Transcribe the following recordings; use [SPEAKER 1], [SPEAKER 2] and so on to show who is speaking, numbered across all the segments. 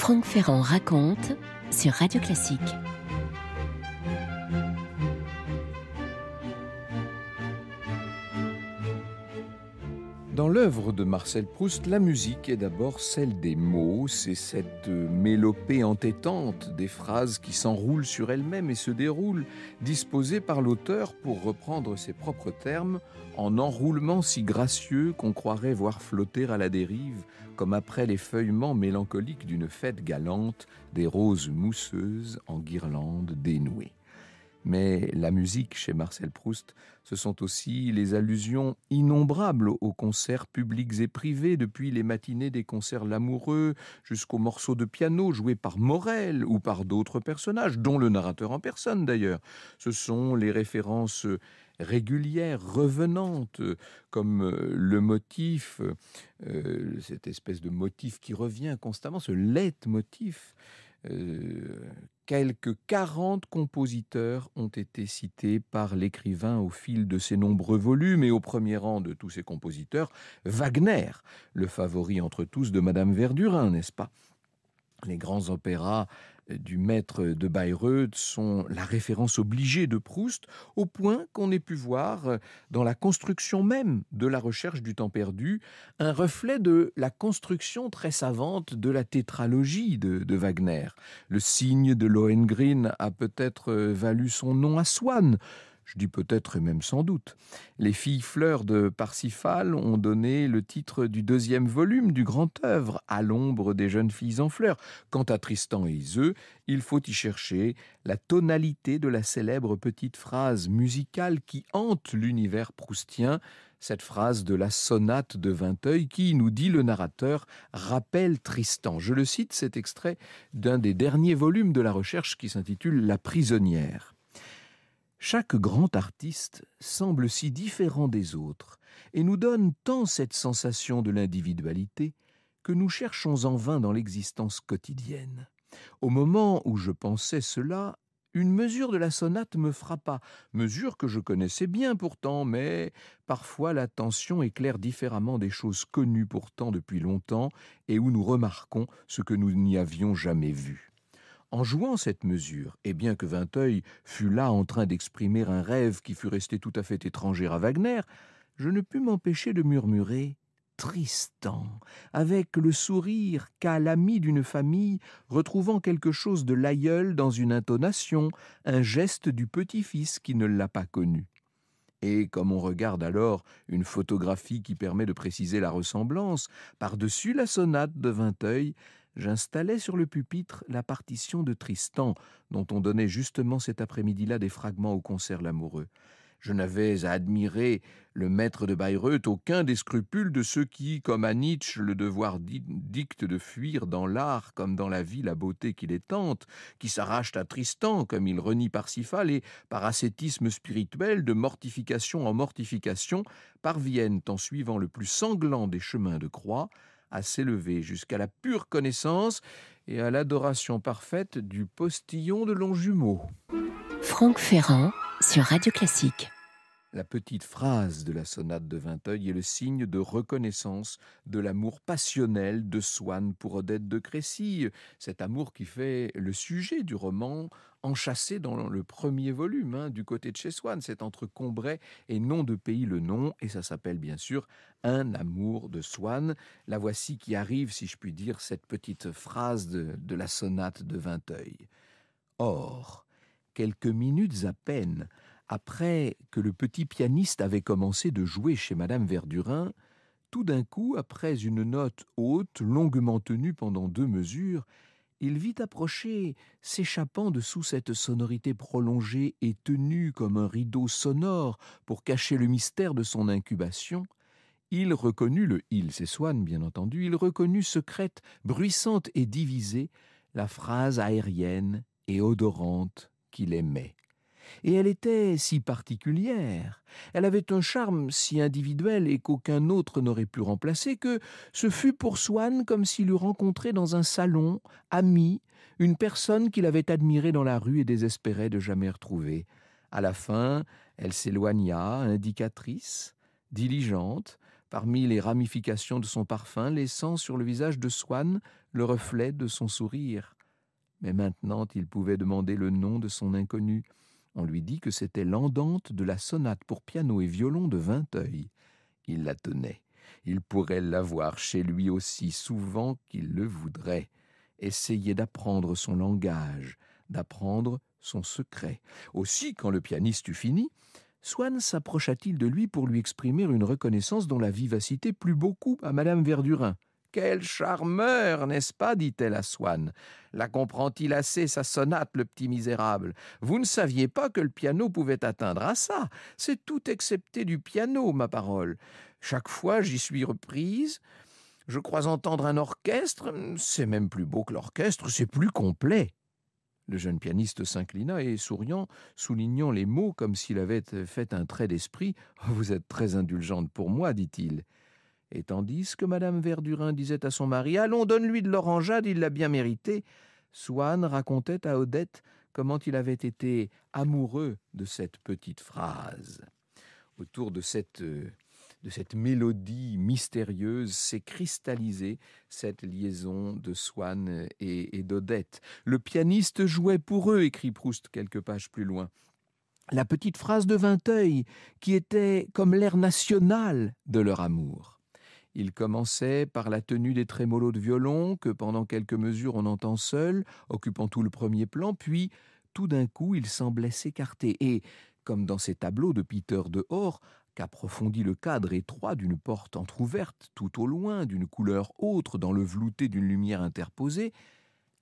[SPEAKER 1] Franck Ferrand raconte sur Radio Classique.
[SPEAKER 2] Dans l'œuvre de Marcel Proust, la musique est d'abord celle des mots, c'est cette mélopée entêtante des phrases qui s'enroulent sur elles-mêmes et se déroulent, disposées par l'auteur pour reprendre ses propres termes, en enroulement si gracieux qu'on croirait voir flotter à la dérive, comme après l'effeuillement mélancolique d'une fête galante, des roses mousseuses en guirlandes dénouées. Mais la musique, chez Marcel Proust, ce sont aussi les allusions innombrables aux concerts publics et privés, depuis les matinées des concerts Lamoureux jusqu'aux morceaux de piano joués par Morel ou par d'autres personnages, dont le narrateur en personne d'ailleurs. Ce sont les références régulières, revenantes, comme le motif, cette espèce de motif qui revient constamment, ce leitmotiv. Quelques 40 compositeurs ont été cités par l'écrivain au fil de ses nombreux volumes, et au premier rang de tous ces compositeurs, Wagner, le favori entre tous de Madame Verdurin, n'est-ce pas ? Les grands opéras du maître de Bayreuth sont la référence obligée de Proust, au point qu'on ait pu voir dans la construction même de La Recherche du temps perdu un reflet de la construction très savante de la tétralogie de Wagner. Le cygne de Lohengrin a peut-être valu son nom à Swann. Je dis peut-être et même sans doute. Les filles fleurs de Parsifal ont donné le titre du deuxième volume du grand œuvre, À l'ombre des jeunes filles en fleurs. Quant à Tristan et Iseult, il faut y chercher la tonalité de la célèbre petite phrase musicale qui hante l'univers proustien, cette phrase de la sonate de Vinteuil qui, nous dit le narrateur, rappelle Tristan. Je le cite, cet extrait d'un des derniers volumes de La Recherche qui s'intitule La prisonnière. Chaque grand artiste semble si différent des autres et nous donne tant cette sensation de l'individualité que nous cherchons en vain dans l'existence quotidienne. Au moment où je pensais cela, une mesure de la sonate me frappa, mesure que je connaissais bien pourtant, mais parfois l'attention éclaire différemment des choses connues pourtant depuis longtemps et où nous remarquons ce que nous n'y avions jamais vu. En jouant cette mesure, et bien que Vinteuil fût là en train d'exprimer un rêve qui fut resté tout à fait étranger à Wagner, je ne pus m'empêcher de murmurer « Tristan », avec le sourire qu'a l'ami d'une famille retrouvant quelque chose de l'aïeul dans une intonation, un geste du petit-fils qui ne l'a pas connu. Et comme on regarde alors une photographie qui permet de préciser la ressemblance, par-dessus la sonate de Vinteuil, j'installais sur le pupitre la partition de Tristan, dont on donnait justement cet après-midi-là des fragments au concert Lamoureux. Je n'avais à admirer le maître de Bayreuth aucun des scrupules de ceux qui, comme à Nietzsche, le devoir dicte de fuir dans l'art comme dans la vie la beauté qui les tente, qui s'arrachent à Tristan comme il renie Parsifal et, par ascétisme spirituel, de mortification en mortification, parviennent, en suivant le plus sanglant des chemins de croix, à s'élever jusqu'à la pure connaissance et à l'adoration parfaite du postillon de Longjumeau.
[SPEAKER 1] Franck Ferrand sur Radio Classique.
[SPEAKER 2] La petite phrase de la sonate de Vinteuil est le signe de reconnaissance de l'amour passionnel de Swann pour Odette de Crécy, cet amour qui fait le sujet du roman enchâssé dans le premier volume, du côté de chez Swann. C'est entre Combray et Nom de pays le nom, et ça s'appelle bien sûr Un amour de Swann. La voici qui arrive, si je puis dire, cette petite phrase de la sonate de Vinteuil. Or, quelques minutes à peine après que le petit pianiste avait commencé de jouer chez Madame Verdurin, tout d'un coup, après une note haute, longuement tenue pendant 2 mesures, il vit approcher, s'échappant dessous cette sonorité prolongée et tenue comme un rideau sonore pour cacher le mystère de son incubation, il reconnut c'est Swann bien entendu, il reconnut secrète, bruissante et divisée, la phrase aérienne et odorante qu'il aimait. Et elle était si particulière, elle avait un charme si individuel et qu'aucun autre n'aurait pu remplacer, que ce fut pour Swann comme s'il eût rencontré dans un salon, ami, une personne qu'il avait admirée dans la rue et désespérait de jamais retrouver. À la fin, elle s'éloigna, indicatrice, diligente, parmi les ramifications de son parfum, laissant sur le visage de Swann le reflet de son sourire. Mais maintenant, il pouvait demander le nom de son inconnu. On lui dit que c'était l'andante de la sonate pour piano et violon de Vinteuil. Il la tenait. Il pourrait l'avoir chez lui aussi souvent qu'il le voudrait. Essayer d'apprendre son langage, d'apprendre son secret. Aussi, quand le pianiste eut fini, Swann s'approcha-t-il de lui pour lui exprimer une reconnaissance dont la vivacité plut beaucoup à Madame Verdurin. « Quel charmeur, n'est-ce pas ?» dit-elle à Swann. « La comprend-il assez, sa sonate, le petit misérable? Vous ne saviez pas que le piano pouvait atteindre à ça. C'est tout excepté du piano, ma parole. Chaque fois, j'y suis reprise. Je crois entendre un orchestre. C'est même plus beau que l'orchestre, c'est plus complet. » Le jeune pianiste s'inclina et, souriant, soulignant les mots comme s'il avait fait un trait d'esprit, « Vous êtes très indulgente pour moi, dit-il. » Et tandis que Madame Verdurin disait à son mari « Allons, donne-lui de l'orangeade, il l'a bien mérité », Swann racontait à Odette comment il avait été amoureux de cette petite phrase. Autour de cette mélodie mystérieuse s'est cristallisée cette liaison de Swann et d'Odette. Le pianiste jouait pour eux, écrit Proust quelques pages plus loin. La petite phrase de Vinteuil, qui était comme l'air national de leur amour. Il commençait par la tenue des trémolos de violon, que pendant quelques mesures on entend seul, occupant tout le premier plan, puis tout d'un coup il semblait s'écarter, et, comme dans ces tableaux de Peter de Hoor, qu'approfondit le cadre étroit d'une porte entr'ouverte, tout au loin, d'une couleur autre, dans le velouté d'une lumière interposée,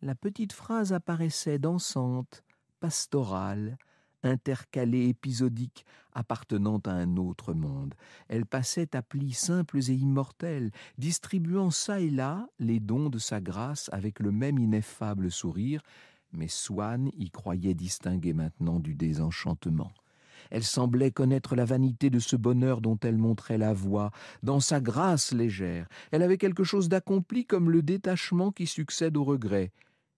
[SPEAKER 2] la petite phrase apparaissait dansante, pastorale, intercalée, épisodique, appartenant à un autre monde. Elle passait à plis simples et immortels, distribuant çà et là les dons de sa grâce avec le même ineffable sourire, mais Swann y croyait distinguer maintenant du désenchantement. Elle semblait connaître la vanité de ce bonheur dont elle montrait la voie, dans sa grâce légère. Elle avait quelque chose d'accompli comme le détachement qui succède au regret.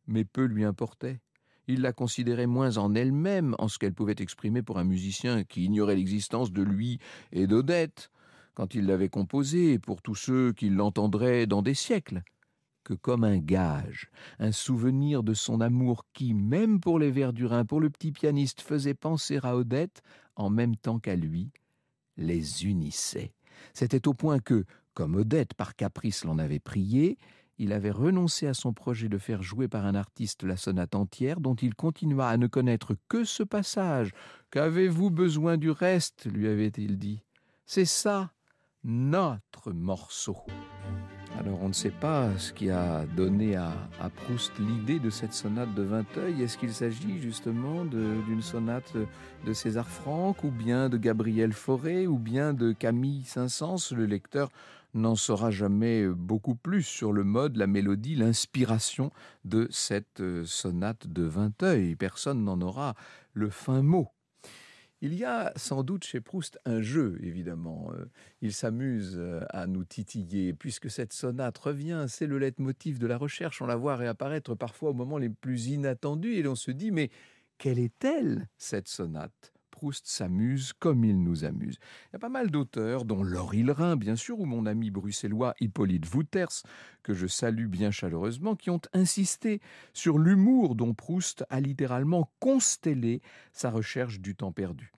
[SPEAKER 2] Mais peu lui importait. Il la considérait moins en elle-même, en ce qu'elle pouvait exprimer pour un musicien qui ignorait l'existence de lui et d'Odette, quand il l'avait composée, et pour tous ceux qui l'entendraient dans des siècles, que comme un gage, un souvenir de son amour qui, même pour les Verdurin, pour le petit pianiste, faisait penser à Odette, en même temps qu'à lui, les unissait. C'était au point que, comme Odette par caprice l'en avait prié, il avait renoncé à son projet de faire jouer par un artiste la sonate entière, dont il continua à ne connaître que ce passage. « Qu'avez-vous besoin du reste ?» lui avait-il dit. « C'est ça, notre morceau. » Alors on ne sait pas ce qui a donné à Proust l'idée de cette sonate de Vinteuil. Est-ce qu'il s'agit justement d'une sonate de César Franck, ou bien de Gabriel Fauré, ou bien de Camille Saint-Saëns? Le lecteur n'en saura jamais beaucoup plus sur le mode, la mélodie, l'inspiration de cette sonate de Vinteuil. Personne n'en aura le fin mot. Il y a sans doute chez Proust un jeu, évidemment. Il s'amuse à nous titiller, puisque cette sonate revient, c'est le leitmotiv de la recherche. On la voit réapparaître parfois au moment les plus inattendus, et l'on se dit, mais quelle est-elle, cette sonate ? Proust s'amuse comme il nous amuse. Il y a pas mal d'auteurs, dont Laure Hillerin, bien sûr, ou mon ami bruxellois Hippolyte Wouters, que je salue bien chaleureusement, qui ont insisté sur l'humour dont Proust a littéralement constellé sa recherche du temps perdu.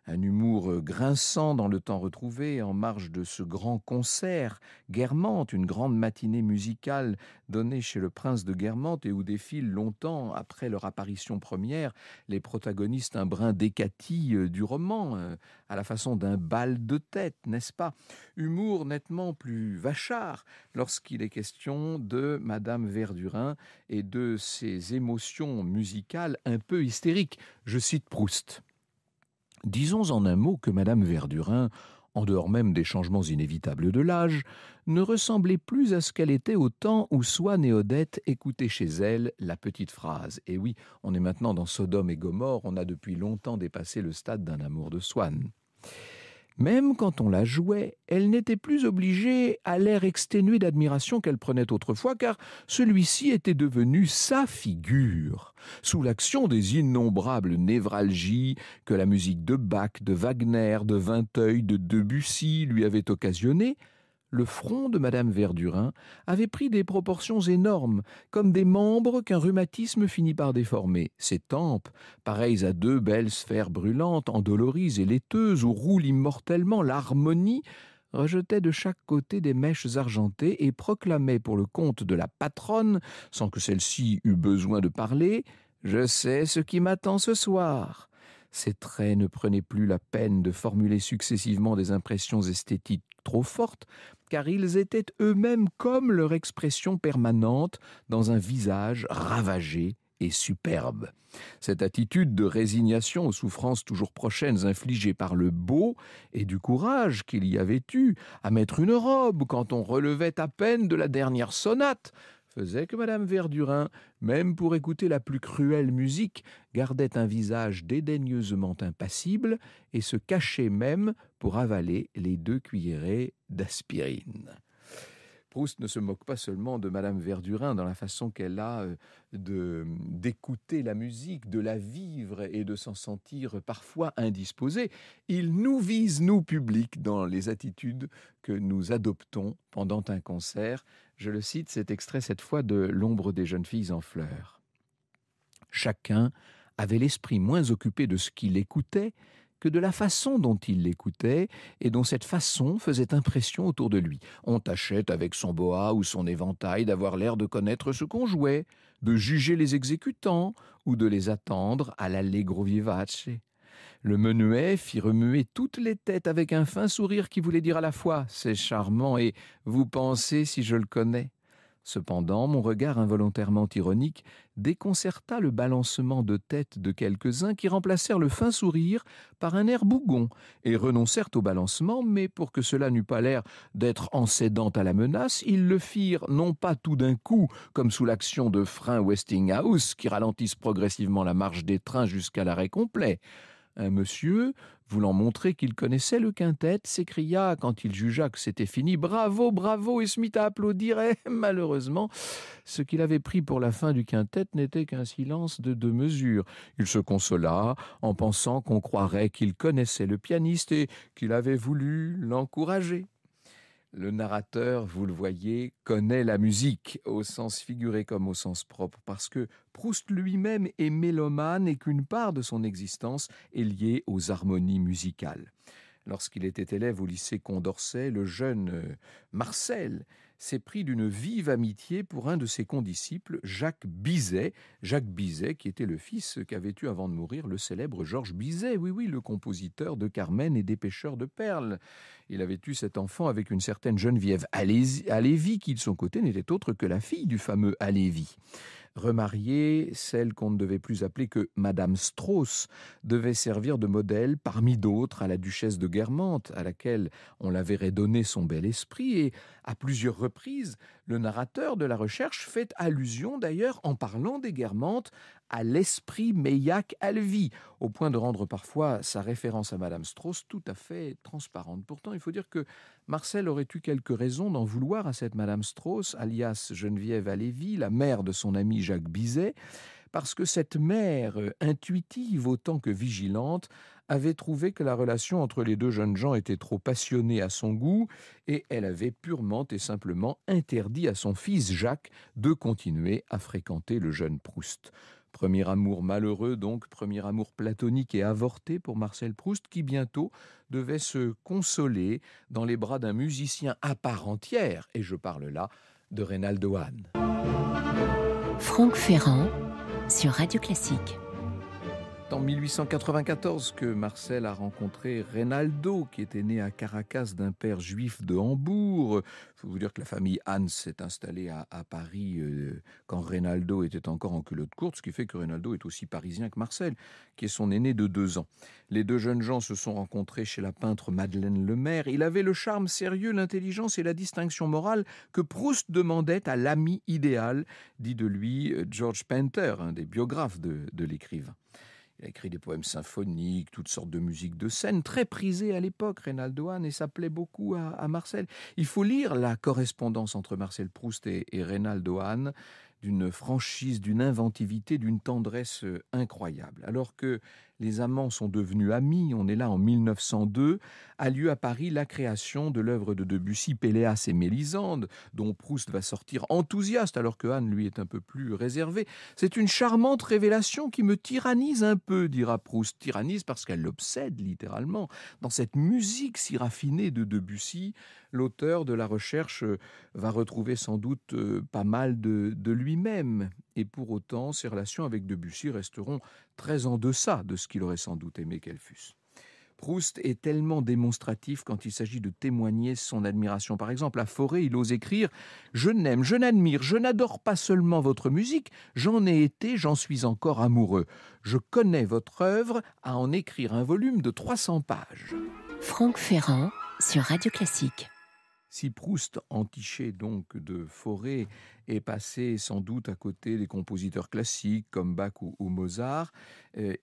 [SPEAKER 2] Un humour grinçant dans le temps retrouvé, en marge de ce grand concert Guermantes, une grande matinée musicale donnée chez le prince de Guermantes et où défilent longtemps après leur apparition première les protagonistes un brin décati du roman, à la façon d'un bal de tête, n'est-ce pas? Humour nettement plus vachard lorsqu'il est question de Madame Verdurin et de ses émotions musicales un peu hystériques. Je cite Proust. Disons en un mot que Madame Verdurin, en dehors même des changements inévitables de l'âge, ne ressemblait plus à ce qu'elle était au temps où Swann et Odette écoutaient chez elle la petite phrase. Et oui, on est maintenant dans Sodome et Gomorrhe, on a depuis longtemps dépassé le stade d'un amour de Swann. Même quand on la jouait, elle n'était plus obligée à l'air exténué d'admiration qu'elle prenait autrefois, car celui-ci était devenu sa figure. Sous l'action des innombrables névralgies que la musique de Bach, de Wagner, de Vinteuil, de Debussy lui avait occasionnées, le front de madame Verdurin avait pris des proportions énormes, comme des membres qu'un rhumatisme finit par déformer. Ses tempes, pareilles à deux belles sphères brûlantes, endolories et laiteuses, où roule immortellement l'harmonie, rejetaient de chaque côté des mèches argentées et proclamaient pour le compte de la patronne, sans que celle-ci eût besoin de parler, « Je sais ce qui m'attend ce soir ». Ses traits ne prenaient plus la peine de formuler successivement des impressions esthétiques trop fortes, car ils étaient eux-mêmes comme leur expression permanente dans un visage ravagé et superbe. Cette attitude de résignation aux souffrances toujours prochaines infligées par le beau et du courage qu'il y avait eu à mettre une robe quand on relevait à peine de la dernière sonate faisait que madame Verdurin, même pour écouter la plus cruelle musique, gardait un visage dédaigneusement impassible et se cachait même pour avaler les 2 cuillerées d'aspirine. Proust ne se moque pas seulement de madame Verdurin dans la façon qu'elle a d'écouter la musique, de la vivre et de s'en sentir parfois indisposée. Il nous vise, nous, public, dans les attitudes que nous adoptons pendant un concert. Je le cite, cet extrait cette fois de L'ombre des jeunes filles en fleurs. Chacun avait l'esprit moins occupé de ce qu'il écoutait que de la façon dont il l'écoutait et dont cette façon faisait impression autour de lui. On tâchait avec son boa ou son éventail d'avoir l'air de connaître ce qu'on jouait, de juger les exécutants ou de les attendre à l'allegro vivace. Le menuet fit remuer toutes les têtes avec un fin sourire qui voulait dire à la fois « c'est charmant » et « vous pensez si je le connais ». Cependant, mon regard involontairement ironique déconcerta le balancement de tête de quelques-uns qui remplacèrent le fin sourire par un air bougon et renoncèrent au balancement, mais pour que cela n'eût pas l'air d'être en cédant à la menace, ils le firent non pas tout d'un coup, comme sous l'action de freins Westinghouse qui ralentissent progressivement la marche des trains jusqu'à l'arrêt complet. Un monsieur, voulant montrer qu'il connaissait le quintet, s'écria, quand il jugea que c'était fini, « Bravo, bravo !» et se mit à applaudir. Et malheureusement, ce qu'il avait pris pour la fin du quintet n'était qu'un silence de 2 mesures. Il se consola en pensant qu'on croirait qu'il connaissait le pianiste et qu'il avait voulu l'encourager. Le narrateur, vous le voyez, connaît la musique, au sens figuré comme au sens propre, parce que Proust lui-même est mélomane et qu'une part de son existence est liée aux harmonies musicales. Lorsqu'il était élève au lycée Condorcet, le jeune Marcel s'est pris d'une vive amitié pour un de ses condisciples, Jacques Bizet, qui était le fils qu'avait eu avant de mourir le célèbre Georges Bizet, oui, le compositeur de Carmen et des Pêcheurs de perles. Il avait eu cet enfant avec une certaine Geneviève Halévy, qui de son côté n'était autre que la fille du fameux Halévy. Remariée, celle qu'on ne devait plus appeler que Madame Strauss devait servir de modèle parmi d'autres à la duchesse de Guermantes, à laquelle on l'avait redonné son bel esprit, et à plusieurs reprises, le narrateur de la recherche fait allusion d'ailleurs, en parlant des Guermantes, à l'esprit Meilhac-Alvy, au point de rendre parfois sa référence à Madame Strauss tout à fait transparente. Pourtant, il faut dire que Marcel aurait eu quelques raisons d'en vouloir à cette Madame Strauss, alias Geneviève Halévy, la mère de son ami Jacques Bizet, parce que cette mère, intuitive autant que vigilante, avait trouvé que la relation entre les 2 jeunes gens était trop passionnée à son goût et elle avait purement et simplement interdit à son fils Jacques de continuer à fréquenter le jeune Proust. Premier amour malheureux donc, premier amour platonique et avorté pour Marcel Proust qui bientôt devait se consoler dans les bras d'un musicien à part entière, et je parle là de Reynaldo Hahn.
[SPEAKER 1] Franck Ferrand sur Radio Classique.
[SPEAKER 2] En 1894 que Marcel a rencontré Reynaldo, qui était né à Caracas d'un père juif de Hambourg. Il faut vous dire que la famille Hahn s'est installée à Paris quand Reynaldo était encore en culotte courte, ce qui fait que Reynaldo est aussi parisien que Marcel, qui est son aîné de 2 ans. Les 2 jeunes gens se sont rencontrés chez la peintre Madeleine Lemaire. Il avait le charme sérieux, l'intelligence et la distinction morale que Proust demandait à l'ami idéal, dit de lui George Painter, un des biographes de l'écrivain. Il a écrit des poèmes symphoniques, toutes sortes de musiques de scène, très prisées à l'époque, Reynaldo Hahn, et ça plaît beaucoup à Marcel. Il faut lire la correspondance entre Marcel Proust et Reynaldo Hahn d'une franchise, d'une inventivité, d'une tendresse incroyable. Alors que les amants sont devenus amis, on est là en 1902, a lieu à Paris la création de l'œuvre de Debussy, Péléas et Mélisande, dont Proust va sortir enthousiaste, alors que Anne, lui, est un peu plus réservée. C'est une charmante révélation qui me tyrannise un peu, dira Proust. Tyrannise parce qu'elle l'obsède, littéralement. Dans cette musique si raffinée de Debussy, l'auteur de la recherche va retrouver sans doute pas mal de lui-même. Et pour autant, ses relations avec Debussy resteront très en deçà de ce qu'il aurait sans doute aimé qu'elles fussent. Proust est tellement démonstratif quand il s'agit de témoigner son admiration. Par exemple, à Fauré, il ose écrire « Je n'aime, je n'admire, je n'adore pas seulement votre musique, j'en ai été, j'en suis encore amoureux. Je connais votre œuvre à en écrire un volume de 300 pages. »
[SPEAKER 1] Franck Ferrand sur Radio Classique.
[SPEAKER 2] Si Proust, entiché donc de Fauré, est passé sans doute à côté des compositeurs classiques comme Bach ou Mozart,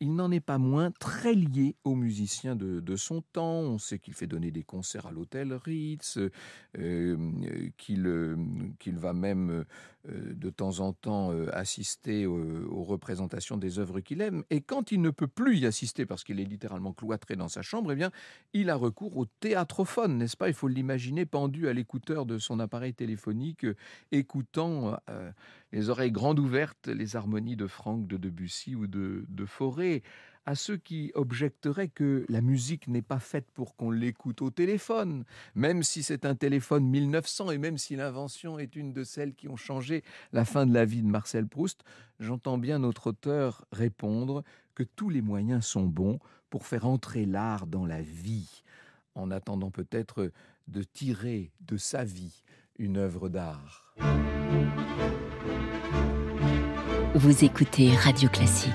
[SPEAKER 2] il n'en est pas moins très lié aux musiciens de son temps. On sait qu'il fait donner des concerts à l'hôtel Ritz, qu'il va même de temps en temps assister aux représentations des œuvres qu'il aime. Et quand il ne peut plus y assister parce qu'il est littéralement cloîtré dans sa chambre, eh bien, il a recours au théâtrophone, n'est-ce pas? Il faut l'imaginer pendu à l'écouteur de son appareil téléphonique, écoutant les oreilles grandes ouvertes les harmonies de Franck, de Debussy ou de Fauré. À ceux qui objecteraient que la musique n'est pas faite pour qu'on l'écoute au téléphone, même si c'est un téléphone 1900 et même si l'invention est une de celles qui ont changé la fin de la vie de Marcel Proust, j'entends bien notre auteur répondre que tous les moyens sont bons pour faire entrer l'art dans la vie, en attendant peut-être de tirer de sa vie une œuvre d'art.
[SPEAKER 1] Vous écoutez Radio Classique.